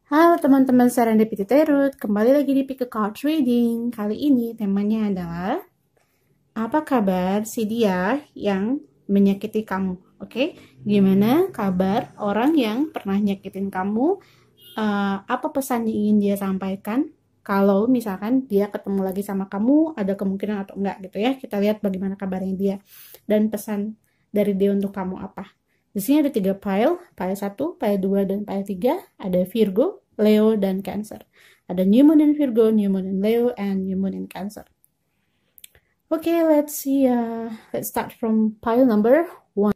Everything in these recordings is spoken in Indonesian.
Halo teman-teman Serendipity Tarot, kembali lagi di Pick a Card Reading. Kali ini temanya adalah apa kabar si dia yang menyakiti kamu, oke? Gimana kabar orang yang pernah nyakitin kamu? Apa pesan yang ingin dia sampaikan? Kalau misalkan dia ketemu lagi sama kamu, ada kemungkinan atau enggak gitu ya. Kita lihat bagaimana kabarnya dia dan pesan dari dia untuk kamu apa. Di sini ada 3 pile 1, pile 2, dan pile 3. Ada Virgo, Leo, dan Cancer. Ada New Moon in Virgo, New Moon in Leo, and New Moon in Cancer. Okay, let's see. Let's start from pile number 1.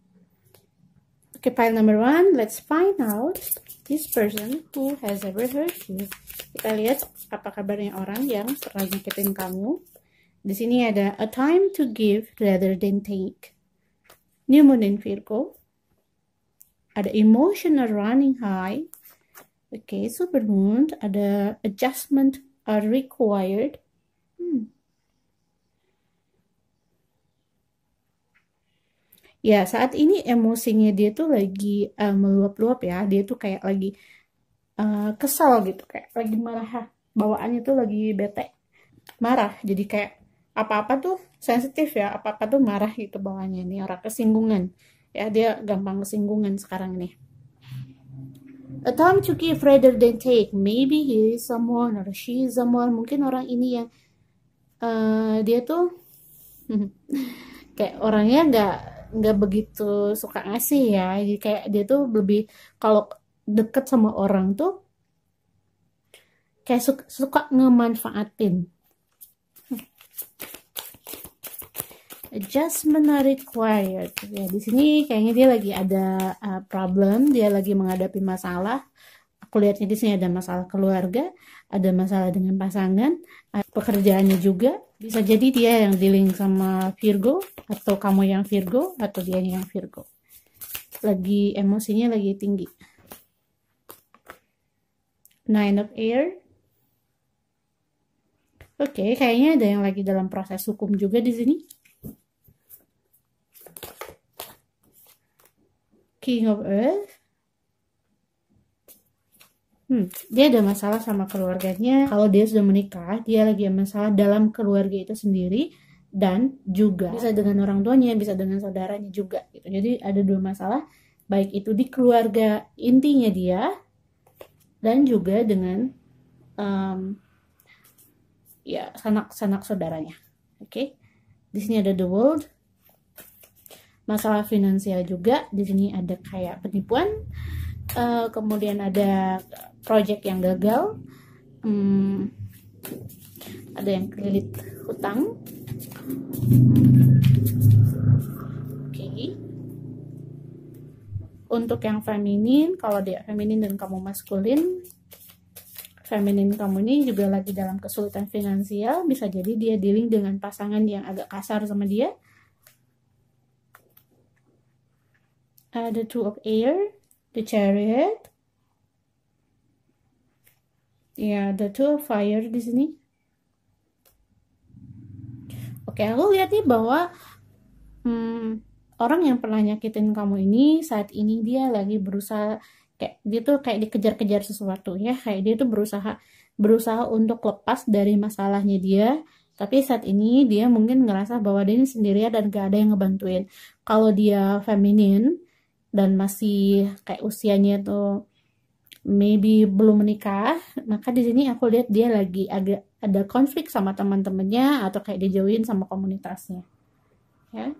Okay, pile number 1. Let's find out this person who has ever hurt you. Kita lihat apa kabarnya orang yang pernah nyakitin kamu. Di sini ada a time to give rather than take. New Moon in Virgo. Ada emotional running high. Okay, super moon. Ada adjustment are required. Ya, saat ini emosinya dia tuh lagi meluap-luap ya. Dia tuh kayak lagi kesal gitu, kayak lagi marah. Bawaannya tuh lagi bete, marah. Jadi kayak apa-apa tuh sensitif ya, apa-apa tuh marah gitu bawaannya. Ini orang kesinggungan. Ya, dia gampang kesinggungan sekarang ini. A time to give rather than take. Maybe he is someone or she is someone. Mungkin orang ini yang dia tuh kayak orangnya nggak begitu suka ngasih ya. Jadi kayak dia tuh lebih kalau deket sama orang tuh kayak suka ngemanfaatin. Adjustment are required. Ya, di sini kayaknya dia lagi ada problem, dia lagi menghadapi masalah. Aku lihatnya di sini ada masalah keluarga, ada masalah dengan pasangan, pekerjaannya juga. Bisa jadi dia yang dealing sama Virgo, atau kamu yang Virgo, atau dia yang Virgo. Lagi emosinya lagi tinggi. Nine of Air. Oke, kayaknya ada yang lagi dalam proses hukum juga di sini. King of Earth. Dia ada masalah sama keluarganya. Kalau dia sudah menikah, dia lagi ada masalah dalam keluarga itu sendiri, dan juga bisa dengan orang tuanya, bisa dengan saudaranya juga gitu. Jadi ada 2 masalah, baik itu di keluarga intinya dia dan juga dengan ya sanak saudaranya. Oke. Di sini ada The World. Masalah finansial juga. Di sini ada kayak penipuan. Kemudian ada project yang gagal, ada yang kelilit hutang. Oke. Untuk yang feminin, kalau dia feminin dan kamu maskulin, feminin kamu ini juga lagi dalam kesulitan finansial. Bisa jadi dia dealing dengan pasangan yang agak kasar sama dia. Ada Two of Air, The Chariot. Ya, The Two of Fire di sini. Oke, aku lihat nih bahwa orang yang pernah nyakitin kamu ini saat ini dia lagi berusaha, kayak dia tuh kayak dikejar-kejar sesuatu ya, kayak dia tuh berusaha untuk lepas dari masalahnya dia. Tapi saat ini dia mungkin ngerasa bahwa dia ini sendirian dan gak ada yang ngebantuin. Kalau dia feminin dan masih kayak usianya tuh maybe belum menikah, maka di sini aku lihat dia lagi agak ada konflik sama teman-temannya, atau kayak dijauhin sama komunitasnya ya.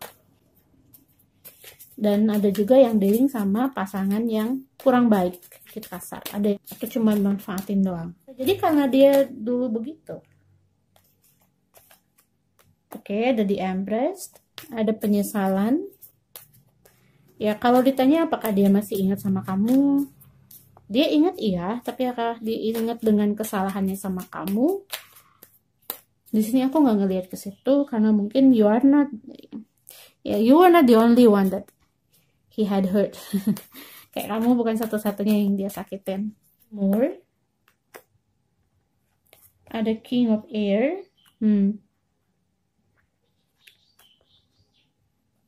Dan ada juga yang dealing sama pasangan yang kurang baik, gitu kasar. Ada yang cuma manfaatin doang. Jadi karena dia dulu begitu. Oke, ada di Empress, ada penyesalan. Ya, kalau ditanya apakah dia masih ingat sama kamu, dia ingat iya, tapi apakah dia ingat dengan kesalahannya sama kamu? Di sini aku nggak ngelihat ke situ, karena mungkin you are not the only one that he had hurt. Kayak kamu bukan satu-satunya yang dia sakitin. More. Ada King of Air.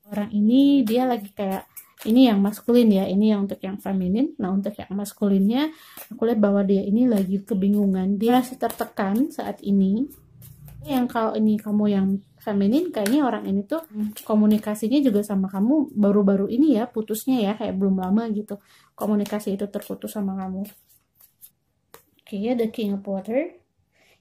Orang ini dia lagi kayak Ini yang maskulin ya, ini yang untuk yang feminin. Nah, untuk yang maskulinnya, aku lihat bahwa dia ini lagi kebingungan. Dia masih tertekan saat ini. Yang kalau ini kamu yang feminin, kayaknya orang ini tuh komunikasinya juga sama kamu baru-baru ini ya, putusnya ya, kayak belum lama gitu. Komunikasi itu terputus sama kamu. Oke, ada King of Water.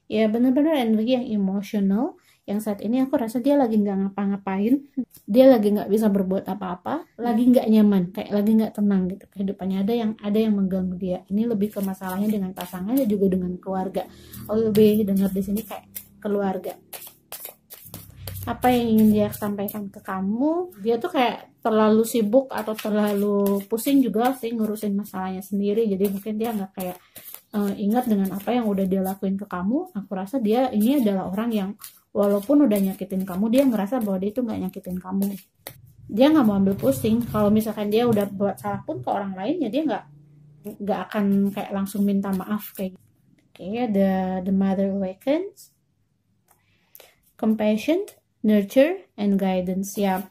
Ya, benar-benar energi yang emosional. Yang saat ini aku rasa dia lagi nggak ngapa-ngapain, dia lagi nggak bisa berbuat apa-apa, lagi nggak nyaman, kayak lagi nggak tenang gitu kehidupannya. Ada yang mengganggu dia. Ini lebih ke masalahnya dengan pasangan dan juga dengan keluarga. Lebih dengar di sini kayak keluarga. Apa yang ingin dia sampaikan ke kamu? Dia tuh kayak terlalu sibuk atau terlalu pusing juga sih ngurusin masalahnya sendiri. Jadi mungkin dia nggak kayak ingat dengan apa yang udah dia lakuin ke kamu. Aku rasa dia ini adalah orang yang walaupun udah nyakitin kamu, dia ngerasa bahwa dia itu nggak nyakitin kamu. Dia nggak mau ambil pusing. Kalau misalkan dia udah buat salah pun ke orang lain, ya dia nggak akan kayak langsung minta maaf kayak gitu. Oke, ada The Mother Awakens, Compassion, Nurture, and Guidance. Ya,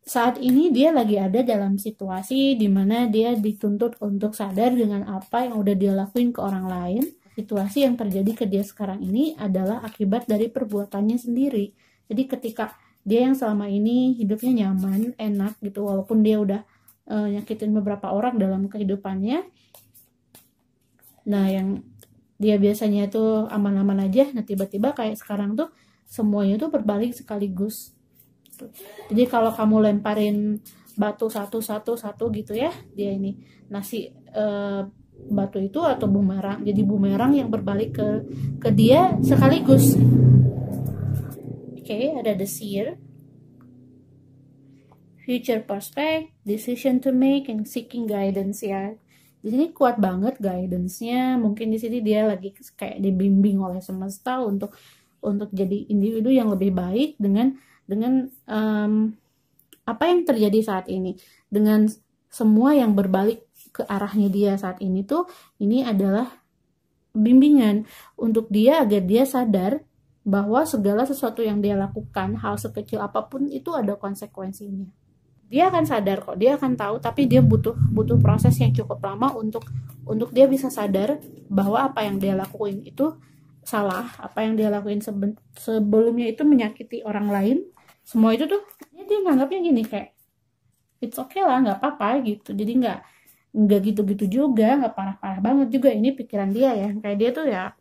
saat ini dia lagi ada dalam situasi dimana dia dituntut untuk sadar dengan apa yang udah dia lakuin ke orang lain. Situasi yang terjadi ke dia sekarang ini adalah akibat dari perbuatannya sendiri. Jadi ketika dia yang selama ini hidupnya nyaman, enak gitu, walaupun dia udah nyakitin beberapa orang dalam kehidupannya. Nah, yang dia biasanya tuh aman-aman aja, nah tiba-tiba kayak sekarang tuh semuanya tuh berbalik sekaligus. Jadi kalau kamu lemparin batu satu gitu ya, dia ini nasi batu itu atau bumerang, jadi bumerang yang berbalik ke dia sekaligus. Oke, ada The Seer, Future Prospect, Decision to Make, and Seeking Guidance ya. Di sini kuat banget guidance-nya. Mungkin di sini dia lagi kayak dibimbing oleh semesta untuk jadi individu yang lebih baik dengan apa yang terjadi saat ini, dengan semua yang berbalik ke arahnya dia saat ini tuh, ini adalah bimbingan untuk dia agar dia sadar bahwa segala sesuatu yang dia lakukan, hal sekecil apapun itu ada konsekuensinya. Dia akan sadar kok, dia akan tahu, tapi dia butuh proses yang cukup lama untuk dia bisa sadar bahwa apa yang dia lakuin itu salah, apa yang dia lakuin sebelumnya itu menyakiti orang lain. Semua itu tuh dia nganggapnya gini kayak it's okay lah, nggak apa-apa gitu. Jadi nggak gitu-gitu juga, nggak parah-parah banget juga. Ini pikiran dia ya, kayak dia tuh ya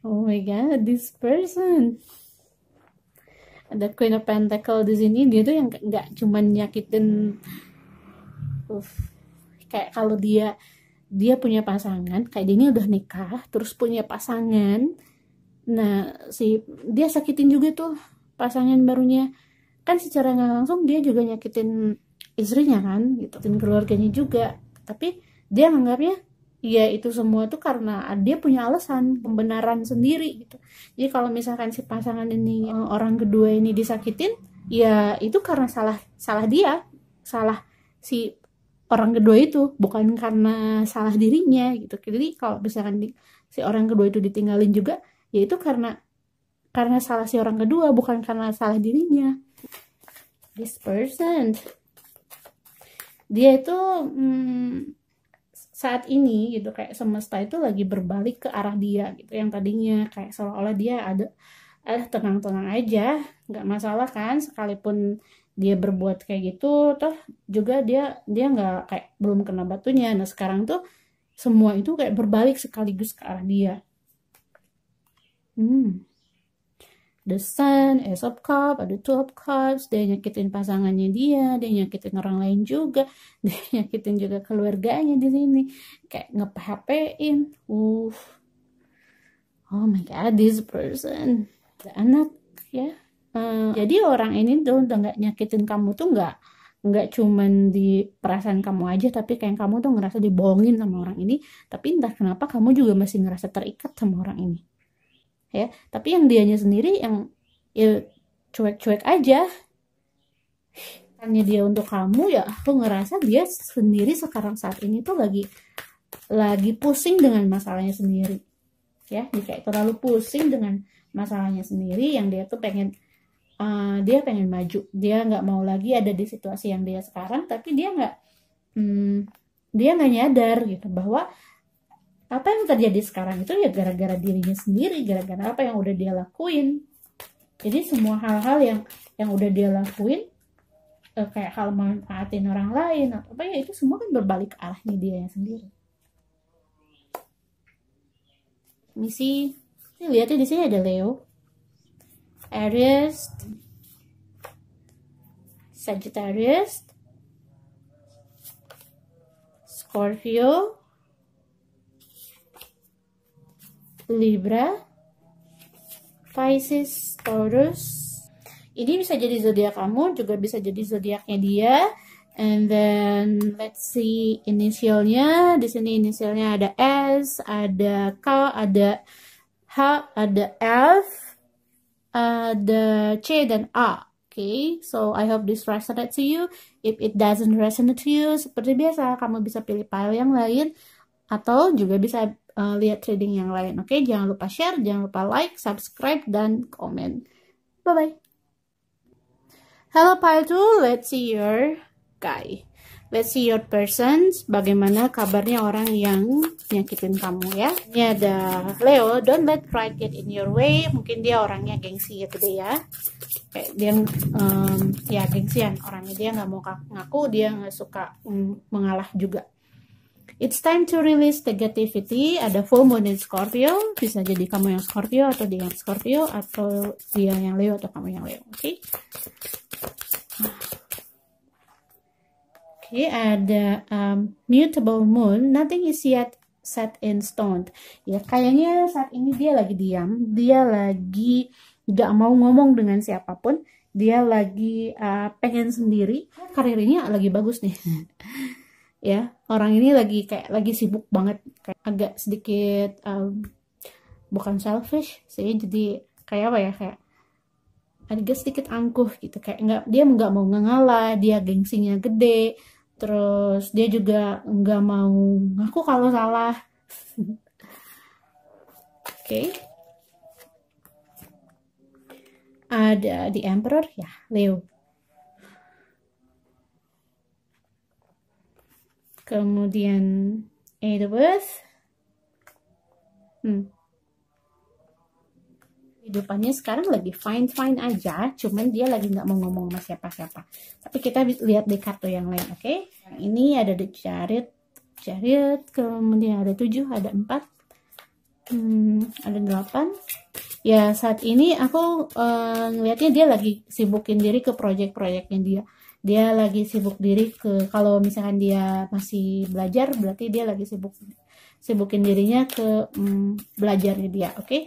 oh my god, this person. Ada Queen of Pentacle di sini. Dia tuh yang nggak cuman nyakitin kayak kalau dia punya pasangan, kayak dia ini udah nikah terus punya pasangan, nah dia sakitin juga tuh pasangan barunya kan, secara nggak langsung dia juga nyakitin istrinya kan gitu, dan keluarganya juga. Tapi dia nganggapnya ya itu semua tuh karena dia punya alasan, pembenaran sendiri gitu. Jadi kalau misalkan si pasangan ini, orang kedua ini disakitin, ya itu karena salah dia, salah si orang kedua itu, bukan karena salah dirinya gitu. Jadi kalau misalkan si orang kedua itu ditinggalin juga, ya itu karena salah si orang kedua, bukan karena salah dirinya. This person, dia itu saat ini gitu kayak semesta itu lagi berbalik ke arah dia gitu. Yang tadinya kayak seolah-olah dia ada tenang-tenang aja, nggak masalah kan, sekalipun dia berbuat kayak gitu, toh juga dia nggak kayak belum kena batunya. Nah sekarang tuh semua itu kayak berbalik sekaligus ke arah dia. The Sun, Ace of Cups, ada Two of Cups. Dia nyakitin pasangannya dia nyakitin orang lain juga, dia nyakitin juga keluarganya di sini, kayak nge-PHP-in. Oh my god, this person, ada anak ya. Jadi orang ini tuh udah nggak nyakitin kamu tuh nggak cuman di perasaan kamu aja, tapi kayak kamu tuh ngerasa dibohongin sama orang ini, tapi entah kenapa kamu juga masih ngerasa terikat sama orang ini. Ya, tapi yang dianya sendiri yang ya cuek-cuek aja. Hanya dia untuk kamu, ya aku ngerasa dia sendiri sekarang saat ini tuh lagi pusing dengan masalahnya sendiri. Ya, dia kayak terlalu pusing dengan masalahnya sendiri, yang dia tuh pengen dia pengen maju, dia nggak mau lagi ada di situasi yang dia sekarang, tapi dia nggak nyadar gitu bahwa apa yang terjadi sekarang itu ya gara-gara dirinya sendiri, gara-gara apa yang udah dia lakuin. Jadi semua hal-hal yang udah dia lakuin, kayak hal manfaatin orang lain atau apa ya, itu semua kan berbalik ke arahnya dia yang sendiri. Misi, lihatnya di sini ada Leo, Aries, Sagittarius, Scorpio, Libra, Pisces, Taurus. Ini bisa jadi zodiak kamu, juga bisa jadi zodiaknya dia. And then let's see inisialnya. Di sini inisialnya ada S, ada K, ada H, ada F, ada C dan A. Okay, so I hope this resonates to you. If it doesn't resonate to you, seperti biasa, kamu bisa pilih file yang lain atau juga bisa lihat trading yang lain. Oke, jangan lupa share, jangan lupa like, subscribe, dan komen. Bye-bye. Hello pile 2, let's see your guy. Let's see your persons. Bagaimana kabarnya orang yang nyakitin kamu ya. Ini ada Leo, don't let pride get in your way. Mungkin dia orangnya gengsi gitu deh ya. Kayak dia ya gengsian orangnya, dia nggak mau ngaku, dia nggak suka mengalah juga. It's time to release negativity. Ada full moon in Scorpio, bisa jadi kamu yang Scorpio atau dia yang Scorpio, atau dia yang Leo atau kamu yang Leo. Oke, ada mutable moon, nothing is yet set in stone. Ya kayaknya saat ini dia lagi diam, dia lagi gak mau ngomong dengan siapapun, dia lagi pengen sendiri. Karirnya lagi bagus nih. Ya, orang ini lagi sibuk banget, kayak agak sedikit bukan selfish sih, jadi kayak apa ya, kayak agak sedikit angkuh gitu, kayak dia nggak mau ngalah, dia gengsinya gede, terus dia juga nggak mau ngaku kalau salah. Oke. Ada The Emperor ya, Leo. Kemudian Eight of Earth. Hidupannya sekarang lagi fine-fine aja, cuman dia lagi nggak mau ngomong sama siapa-siapa. Tapi kita lihat di kartu yang lain, oke? Yang ini ada The Chariot, kemudian ada 7, ada 4, ada 8. Ya saat ini aku ngelihatnya dia lagi sibukin diri ke project-projectnya dia. Dia lagi sibuk diri ke, kalau misalkan dia masih belajar, berarti dia lagi sibukin dirinya ke belajarnya dia, oke?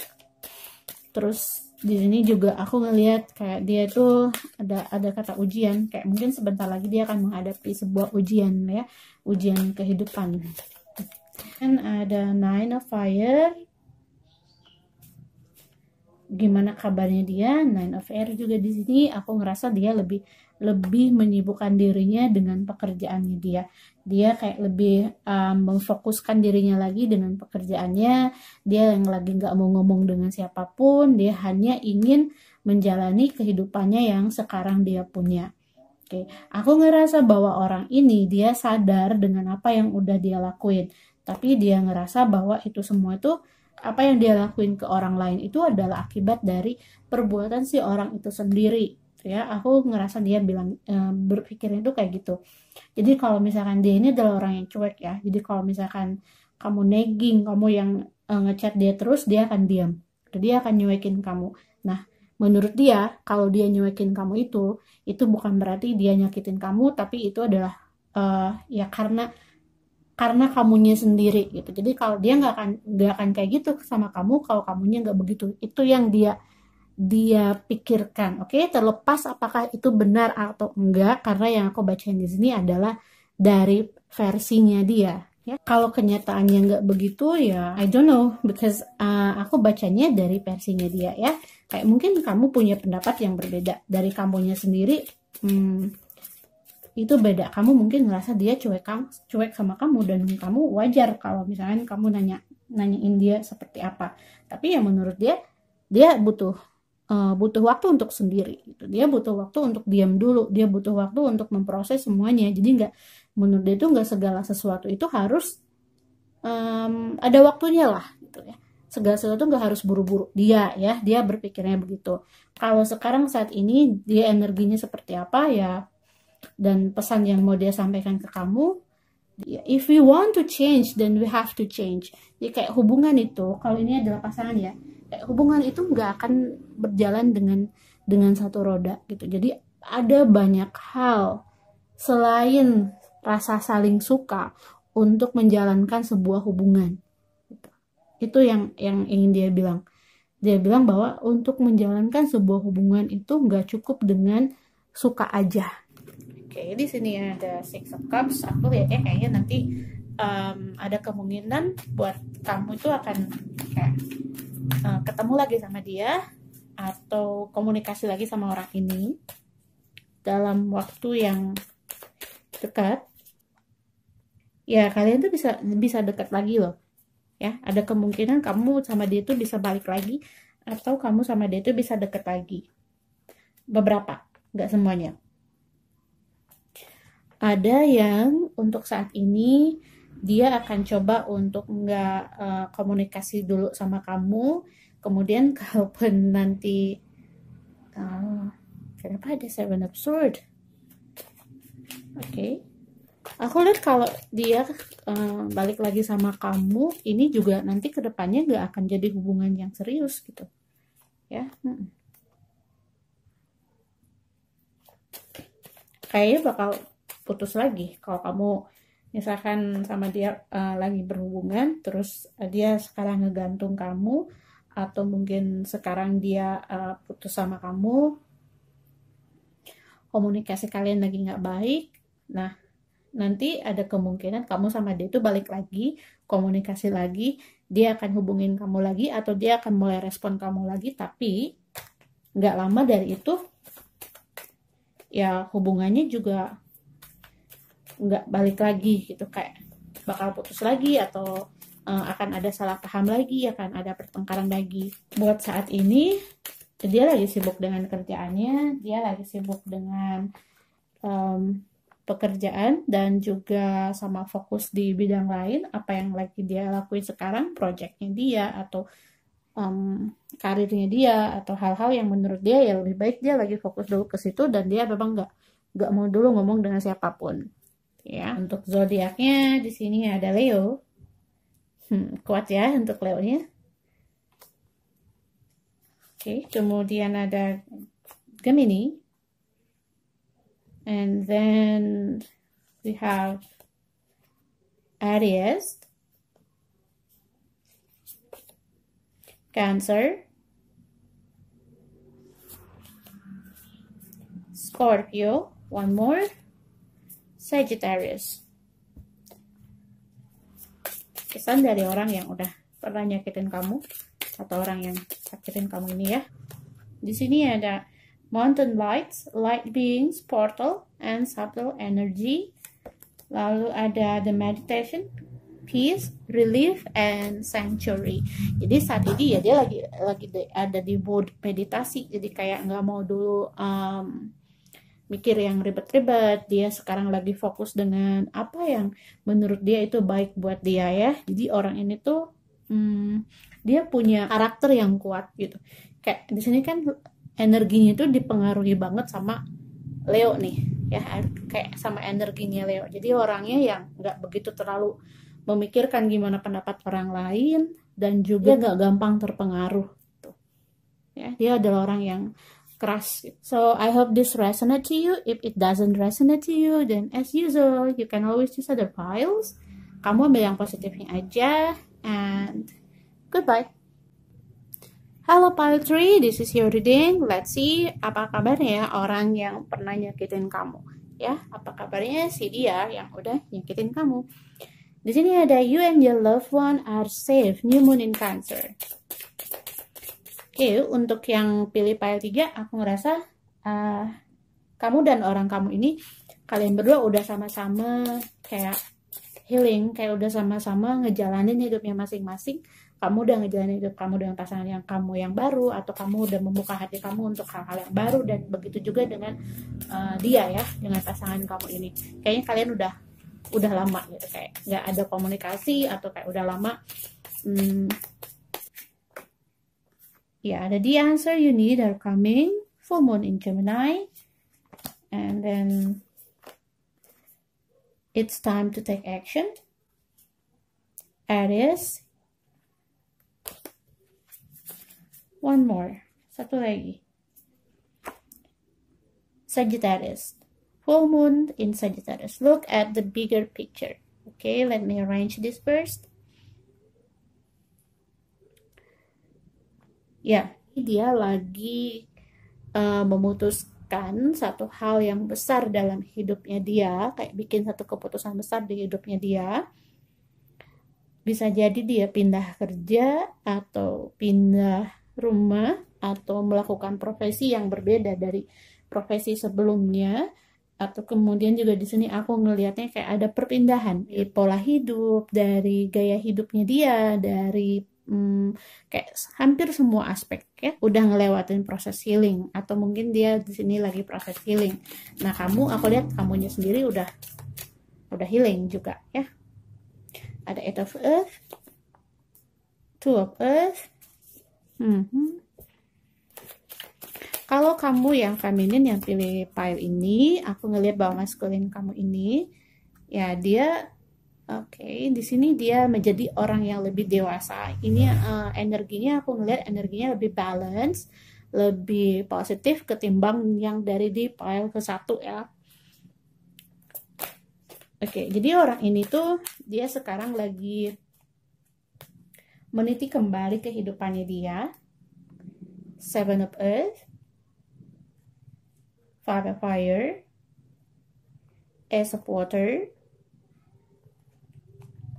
Terus di sini juga aku ngelihat kayak dia tuh ada kata ujian, kayak mungkin sebentar lagi dia akan menghadapi sebuah ujian ya, ujian kehidupan. Kan ada Nine of Fire. Gimana kabarnya dia? Nine of Air juga di sini. Aku ngerasa dia lebih menyibukkan dirinya dengan pekerjaannya dia. Dia kayak lebih memfokuskan dirinya lagi dengan pekerjaannya. Dia yang lagi nggak mau ngomong dengan siapapun. Dia hanya ingin menjalani kehidupannya yang sekarang dia punya. Oke, aku ngerasa bahwa orang ini dia sadar dengan apa yang udah dia lakuin. Tapi dia ngerasa bahwa itu semua itu, apa yang dia lakuin ke orang lain itu adalah akibat dari perbuatan si orang itu sendiri ya. Aku ngerasa dia bilang berpikirnya itu kayak gitu. Jadi kalau misalkan dia ini adalah orang yang cuek ya, jadi kalau misalkan kamu nagging, kamu yang ngechat dia terus, dia akan diam, dia akan nyuekin kamu. Nah menurut dia, kalau dia nyuekin kamu itu bukan berarti dia nyakitin kamu, tapi itu adalah ya karena kamunya sendiri gitu. Jadi kalau dia nggak akan kayak gitu sama kamu kalau kamunya nggak begitu. Itu yang dia pikirkan. Oke, terlepas apakah itu benar atau enggak, karena yang aku bacain di sini adalah dari versinya dia. Ya, kalau kenyataannya nggak begitu ya I don't know, because aku bacanya dari versinya dia ya. Kayak mungkin kamu punya pendapat yang berbeda dari kamunya sendiri. Itu beda, kamu mungkin ngerasa dia cuek sama kamu, dan kamu wajar kalau misalnya kamu nanyain dia seperti apa. Tapi ya menurut dia butuh butuh waktu untuk sendiri gitu. Dia butuh waktu untuk diam dulu, dia butuh waktu untuk memproses semuanya. Jadi nggak, menurut dia itu nggak segala sesuatu itu harus ada waktunya lah gitu ya. Segala sesuatu nggak harus buru-buru, dia berpikirnya begitu. Kalau sekarang saat ini dia energinya seperti apa ya, dan pesan yang mau dia sampaikan ke kamu, if we want to change then we have to change. Jadi kayak hubungan itu, kalau ini adalah pasangan ya, kayak hubungan itu nggak akan berjalan dengan satu roda gitu. Jadi ada banyak hal selain rasa saling suka untuk menjalankan sebuah hubungan. Itu yang ingin dia bilang. Dia bilang bahwa untuk menjalankan sebuah hubungan itu nggak cukup dengan suka aja. Oke, di sini ada Six of Cups. Aku lihatnya kayaknya nanti ada kemungkinan buat kamu itu akan kayak ketemu lagi sama dia atau komunikasi lagi sama orang ini dalam waktu yang dekat. Ya, kalian tuh bisa dekat lagi loh. Ya, ada kemungkinan kamu sama dia itu bisa balik lagi atau kamu sama dia itu bisa deket lagi. Beberapa, nggak semuanya. Ada yang untuk saat ini dia akan coba untuk nggak komunikasi dulu sama kamu. Kemudian kalaupun nanti kenapa ada Seven of Swords? Oke. Aku lihat kalau dia balik lagi sama kamu, ini juga nanti kedepannya gak akan jadi hubungan yang serius gitu, ya. Kayaknya bakal putus lagi kalau kamu misalkan sama dia lagi berhubungan, terus dia sekarang ngegantung kamu, atau mungkin sekarang dia putus sama kamu, komunikasi kalian lagi nggak baik. Nah, nanti ada kemungkinan kamu sama dia itu balik lagi, komunikasi lagi, dia akan hubungin kamu lagi atau dia akan mulai respon kamu lagi, tapi nggak lama dari itu ya hubungannya juga nggak balik lagi gitu, kayak bakal putus lagi atau akan ada salah paham lagi, akan ada pertengkaran lagi. Buat saat ini dia lagi sibuk dengan kerjaannya, dia lagi sibuk dengan pekerjaan dan juga sama fokus di bidang lain. Apa yang lagi dia lakuin sekarang, projectnya dia atau karirnya dia atau hal-hal yang menurut dia ya lebih baik dia lagi fokus dulu ke situ, dan dia memang nggak mau dulu ngomong dengan siapapun. Ya, untuk zodiaknya di sini ada Leo. Kuat ya untuk Leo-nya. Oke, kemudian ada Gemini. And then we have Aries, Cancer, Scorpio, one more, Sagittarius. Kesan dari orang yang udah pernah nyakitin kamu atau orang yang sakitin kamu ini ya. Di sini ada Mountain Lights, Light Beings, Portal, and Subtle Energy. Lalu ada The Meditation, Peace, Relief, and Sanctuary. Jadi saat ini ya dia lagi ada di mode meditasi. Jadi kayak nggak mau dulu mikir yang ribet-ribet. Dia sekarang lagi fokus dengan apa yang menurut dia itu baik buat dia ya. Jadi orang ini tuh dia punya karakter yang kuat gitu. Kayak di sini kan energinya itu dipengaruhi banget sama Leo nih ya, kayak sama energinya Leo. Jadi orangnya yang nggak begitu terlalu memikirkan gimana pendapat orang lain dan juga nggak gampang terpengaruh tuh. Ya, dia adalah orang yang keras. So I hope this resonate to you. If it doesn't resonate to you, then as usual you can always use other piles. Kamu ambil yang positifnya aja, and goodbye. Halo Pile 3, this is your reading. Let's see apa kabarnya orang yang pernah nyakitin kamu. Ya, apa kabarnya si dia yang udah nyakitin kamu. Di sini ada you and your loved one are safe. New Moon in Cancer. Oke, untuk yang pilih Pile 3, aku ngerasa kamu dan orang kamu ini, kalian berdua udah sama-sama kayak healing, kayak udah sama-sama ngejalanin hidupnya masing-masing. Kamu udah ngejalanin hidup kamu dengan pasangan yang baru, atau kamu udah membuka hati kamu untuk hal-hal yang baru, dan begitu juga dengan dia ya, dengan pasangan kamu ini. Kayaknya kalian udah lama gitu, kayak nggak ada komunikasi, atau kayak udah lama. Yeah, the answer you need are coming. Full moon in Gemini, and then it's time to take action. Aries. One more. Satu lagi. Sagittarius. Full moon in Sagittarius. Look at the bigger picture. Okay, let me arrange this first. Ya, dia lagi memutuskan satu hal yang besar dalam hidupnya dia, kayak bikin satu keputusan besar di hidupnya dia. Bisa jadi dia pindah kerja, atau pindah rumah, atau melakukan profesi yang berbeda dari profesi sebelumnya, atau kemudian juga di sini aku ngelihatnya kayak ada perpindahan pola hidup, dari gaya hidupnya dia, dari kayak hampir semua aspek ya, udah ngelewatin proses healing, atau mungkin dia di sini lagi proses healing. Nah, aku lihat kamunya sendiri udah healing juga ya. Ada Eight of Earth, Two of Earth. Kalau kamu yang feminin yang pilih pile ini, aku ngelihat bahwa maskulin kamu ini ya, dia di sini dia menjadi orang yang lebih dewasa. Ini energinya, aku ngelihat energinya lebih balance, lebih positif ketimbang yang dari di pile ke-1 ya. Jadi orang ini tuh dia sekarang lagi meniti kembali kehidupannya dia. Seven of Earth, Five of Fire, Ace of Water,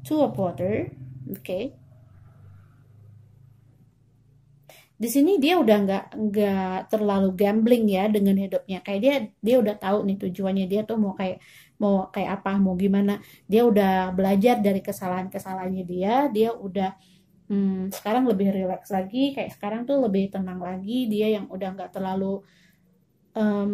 Two of Water. Di sini dia udah nggak terlalu gambling ya dengan hidupnya. Kayak dia udah tahu nih tujuannya dia tuh mau kayak apa, mau gimana. Dia udah belajar dari kesalahannya dia. Dia udah sekarang lebih rileks lagi. Kayak sekarang tuh lebih tenang lagi. Dia yang udah nggak terlalu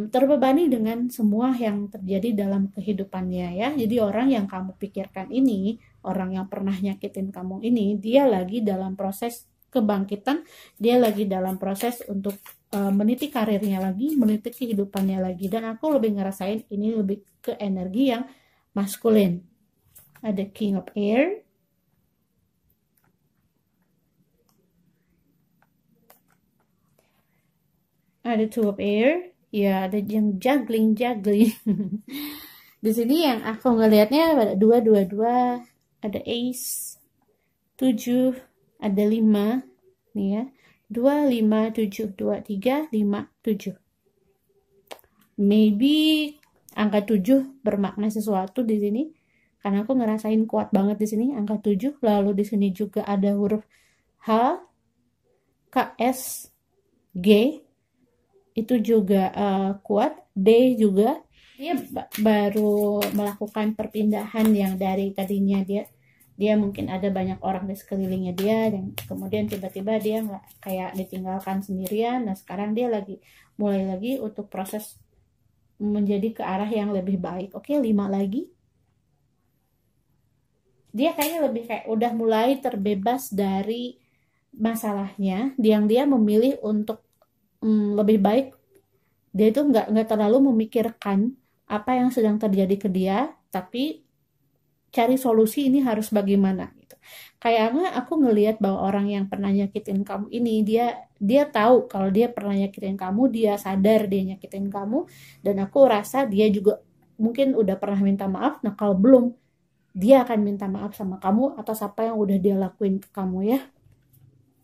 terbebani dengan semua yang terjadi dalam kehidupannya ya. Jadi orang yang kamu pikirkan ini, orang yang pernah nyakitin kamu ini, dia lagi dalam proses kebangkitan, dia lagi dalam proses untuk meniti karirnya lagi, meniti kehidupannya lagi. Dan aku lebih ngerasain ini lebih ke energi yang maskulin. Ada King of Air, ada Two of Air. Ya, ada yang juggling. Di sini yang aku ngelihatnya ada 2, ada Ace, 7, ada 5, nih ya, 2, 5, 7, 2, 3, 5, 7. Maybe angka 7 bermakna sesuatu di sini, karena aku ngerasain kuat banget di sini angka 7. Lalu di sini juga ada huruf H, K, S, G. Itu juga kuat. D juga, dia baru melakukan perpindahan yang dari tadinya dia mungkin ada banyak orang di sekelilingnya dia, dan kemudian tiba-tiba dia nggak kayak ditinggalkan sendirian. Nah, sekarang dia mulai lagi untuk proses menjadi ke arah yang lebih baik. 5 lagi. Dia kayaknya lebih kayak udah mulai terbebas dari masalahnya, yang dia memilih untuk lebih baik. Dia itu nggak terlalu memikirkan apa yang sedang terjadi ke dia, tapi cari solusi ini harus bagaimana gitu. Kayaknya aku ngelihat bahwa orang yang pernah nyakitin kamu ini, dia tahu kalau dia pernah nyakitin kamu, dia sadar dia nyakitin kamu, dan aku rasa dia juga mungkin udah pernah minta maaf. Nah, kalau belum, dia akan minta maaf sama kamu atas apa yang udah dia lakuin ke kamu ya.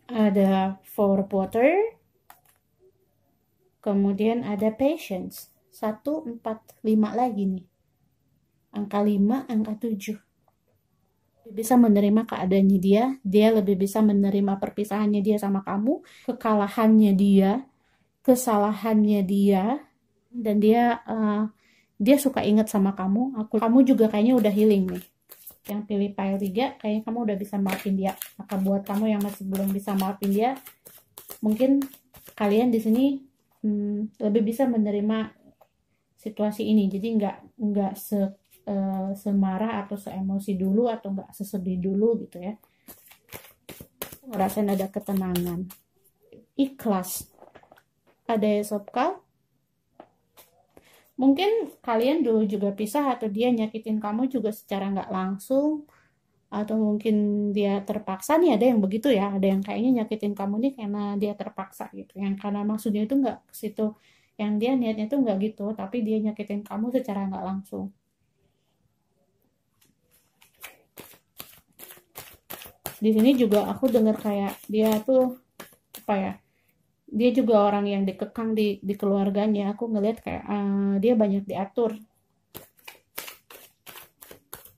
Ada Four of Water. Kemudian ada Patience. 1, 4, 5 lagi nih. Angka 5, angka 7. Bisa menerima keadaannya dia lebih bisa menerima perpisahannya dia sama kamu, kekalahannya dia, kesalahannya dia, dan dia suka ingat sama kamu. Kamu juga kayaknya udah healing nih. yang pilih pile 3, kayaknya kamu udah bisa maafin dia. Maka buat kamu yang masih belum bisa maafin dia, mungkin kalian di sini lebih bisa menerima situasi ini. Jadi nggak semarah atau seemosi dulu, atau nggak sesedih dulu gitu ya. Ngerasain ada ketenangan, ikhlas. Ada Ace of Cups. Mungkin kalian dulu juga pisah, atau dia nyakitin kamu juga secara nggak langsung, atau mungkin dia terpaksa. Nih ada yang begitu ya, ada yang kayaknya nyakitin kamu nih karena dia terpaksa gitu, yang karena maksudnya itu nggak ke situ, yang dia niatnya tuh nggak gitu, tapi dia nyakitin kamu secara nggak langsung. Di sini juga aku dengar kayak dia tuh apa ya, dia juga orang yang dikekang di keluarganya. Aku ngelihat kayak dia banyak diatur,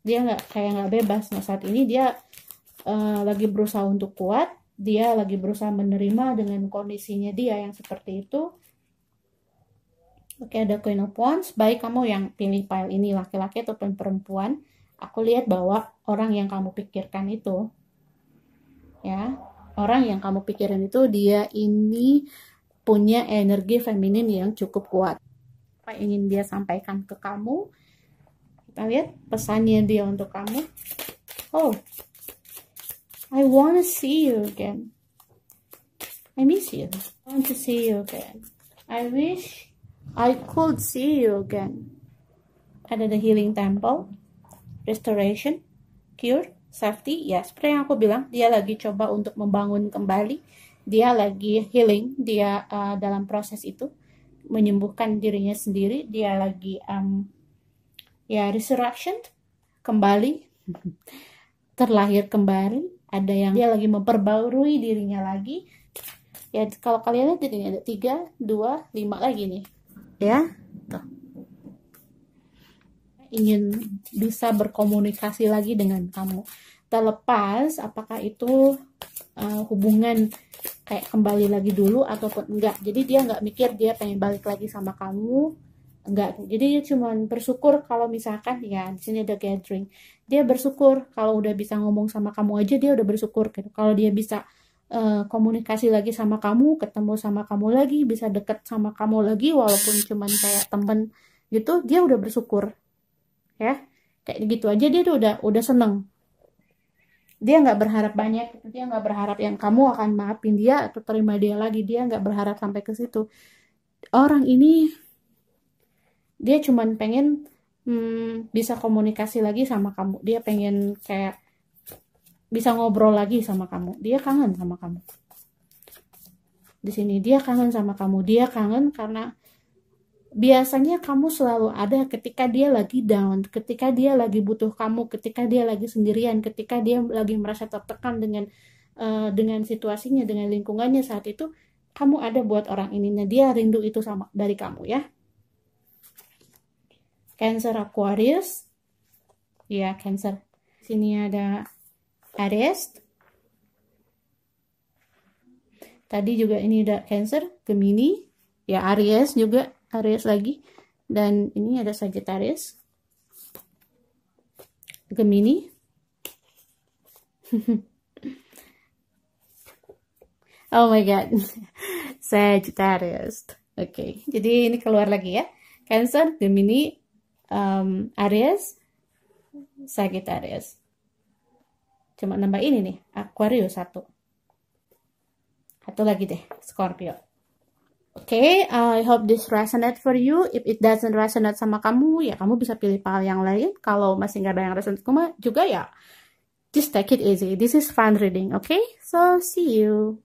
dia nggak bebas. Nah saat ini dia lagi berusaha untuk kuat, dia lagi berusaha menerima dengan kondisinya dia yang seperti itu. Oke, ada Queen of Wands. Baik kamu yang pilih pile ini, laki-laki ataupun perempuan, aku lihat bahwa orang yang kamu pikirkan itu, ya, orang yang kamu pikirin itu, dia ini punya energi feminin yang cukup kuat. Apa ingin dia sampaikan ke kamu? Kita lihat pesannya dia untuk kamu. Oh, I wanna see you again. I miss you. I want to see you again. I wish I could see you again. Ada the healing temple, restoration, cure, safety. Ya, seperti yang aku bilang, dia lagi coba untuk membangun kembali. Dia lagi healing, dia dalam proses itu menyembuhkan dirinya sendiri. Dia lagi ya resurrection, kembali, terlahir kembali. Ada yang dia lagi memperbarui dirinya lagi. Ya, kalau kalian lihat ini ada 3, 2, 5 lagi nih. Ya, tuh. Ingin bisa berkomunikasi lagi dengan kamu. Terlepas apakah itu hubungan kayak kembali lagi dulu ataupun enggak. Jadi dia nggak mikir dia pengen balik lagi sama kamu, enggak. Jadi dia cuma bersyukur kalau misalkan ya di sini ada gathering. Dia bersyukur kalau udah bisa ngomong sama kamu aja, dia udah bersyukur gitu. Kalau dia bisa komunikasi lagi sama kamu, ketemu sama kamu lagi, bisa deket sama kamu lagi walaupun cuman kayak temen gitu, dia udah bersyukur. Ya, kayak gitu aja dia tuh udah seneng. Dia nggak berharap banyak, dia nggak berharap yang kamu akan maafin dia atau terima dia lagi, dia nggak berharap sampai ke situ. Orang ini dia cuman pengen bisa komunikasi lagi sama kamu, dia pengen kayak bisa ngobrol lagi sama kamu, dia kangen sama kamu. Di sini dia kangen sama kamu, dia kangen karena biasanya kamu selalu ada ketika dia lagi down, ketika dia lagi butuh kamu, ketika dia lagi sendirian, ketika dia lagi merasa tertekan dengan situasinya, dengan lingkungannya saat itu, kamu ada buat orang ini. Nah, dia rindu itu sama dari kamu ya. Cancer, Aquarius, ya Cancer. Sini ada Aries. Tadi juga ini ada Cancer, Gemini, ya Aries juga. Aries lagi, dan ini ada Sagittarius, Gemini, oh my god, Sagittarius. Oke, jadi ini keluar lagi ya, Cancer, Gemini, Aries, Sagittarius. Cuma nambah ini nih, Aquarius satu lagi deh, Scorpio. Oke, I hope this resonate for you. If it doesn't resonate sama kamu, ya kamu bisa pilih pile yang lain. Kalau masih nggak ada yang resonate juga ya, just take it easy. This is fun reading, okay? So, see you.